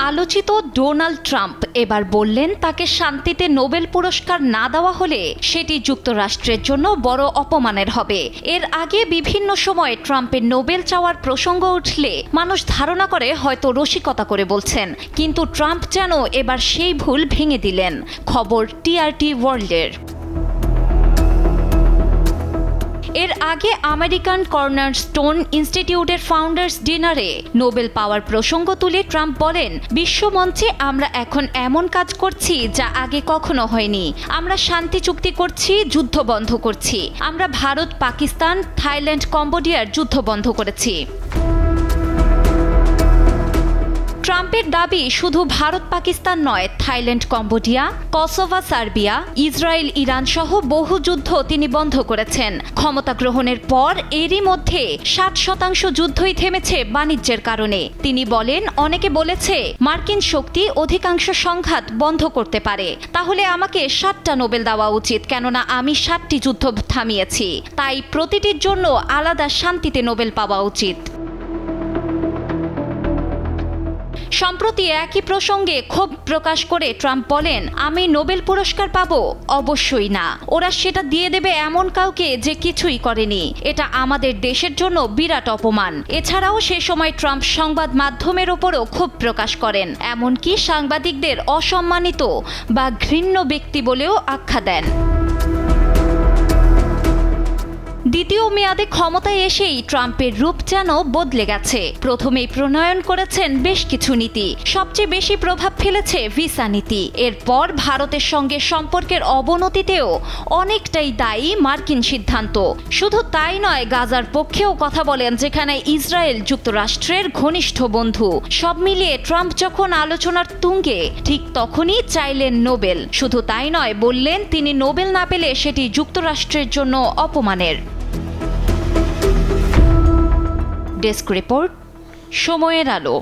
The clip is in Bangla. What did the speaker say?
আলোচিত ডোনাল্ড ট্রাম্প এবার বললেন তাকে শান্তিতে নোবেল পুরস্কার না দেওয়া হলে সেটি যুক্তরাষ্ট্রের জন্য বড় অপমানের হবে। এর আগে বিভিন্ন সময়ে ট্রাম্পের নোবেল চাওয়ার প্রসঙ্গ উঠলে মানুষ ধারণা করে হয়তো রসিকতা করে বলছেন, কিন্তু ট্রাম্প যেন এবার সেই ভুল ভেঙে দিলেন। খবর টিআরটি ওয়ার্ল্ডের। এর আগে আমেরিকান কর্নারস্টোন ইনস্টিটিউটের ফাউন্ডার্স ডিনারে নোবেল পাওয়ার প্রসঙ্গ তুলে ট্রাম্প বলেন, বিশ্বমঞ্চে আমরা এখন এমন কাজ করছি যা আগে কখনো হয়নি। আমরা শান্তি চুক্তি করছি, যুদ্ধ বন্ধ করছি। আমরা ভারত, পাকিস্তান, থাইল্যান্ড, কম্বোডিয়ার যুদ্ধ বন্ধ করেছি। ট্রাম্পের দাবি শুধু ভারত পাকিস্তান নয়, Thailand, Cambodia, Kosovo, Serbia, Israel, Iran সহ বহু যুদ্ধ তিনি বন্ধ করেছেন। ক্ষমতা গ্রহণের পর এরই মধ্যে 60% যুদ্ধই থেমেছে বাণিজ্যের কারণে। তিনি বলেন, অনেকে বলেছে মার্কিন শক্তি অধিকাংশ সংঘাত বন্ধ করতে পারে, তাহলে আমাকে 7টা নোবেল দেওয়া উচিত, কেননা আমি 7টি যুদ্ধ থামিয়েছি। তাই প্রতিটির জন্য আলাদা শান্তিতে নোবেল পাওয়া উচিত। সম্প্রতি একই প্রসঙ্গে ক্ষোভ প্রকাশ করে ট্রাম্প বলেন, আমি নোবেল পুরস্কার পাবো? অবশ্যই না। ওরা সেটা দিয়ে দেবে এমন কাউকে যে কিছুই করেনি। এটা আমাদের দেশের জন্য বিরাট অপমান। এছাড়াও সে সময় ট্রাম্প সংবাদ মাধ্যমের ওপরও ক্ষোভ প্রকাশ করেন, এমনকি সাংবাদিকদের অসম্মানিত বা ঘৃণ্য ব্যক্তি বলেও আখ্যা দেন। দ্বিতীয় মেয়াদে ক্ষমতায় এসেই ট্রাম্পের রূপ যেন বদলে গেছে। প্রথমেই প্রণয়ন করেছেন বেশ কিছু নীতি। সবচেয়ে বেশি প্রভাব ফেলেছে ভিসা নীতি। এরপর ভারতের সঙ্গে সম্পর্কের অবনতিতেও অনেকটাই দায়ী মার্কিন সিদ্ধান্ত। শুধু তাই নয়, গাজার পক্ষেও কথা বলেন, যেখানে ইসরায়েল যুক্তরাষ্ট্রের ঘনিষ্ঠ বন্ধু। সব মিলিয়ে ট্রাম্প যখন আলোচনার তুঙ্গে, ঠিক তখনই চাইলেন নোবেল। শুধু তাই নয়, বললেন তিনি নোবেল না পেলে সেটি যুক্তরাষ্ট্রের জন্য অপমানের। ডেস্ক রিপোর্ট, সময়ের আলো।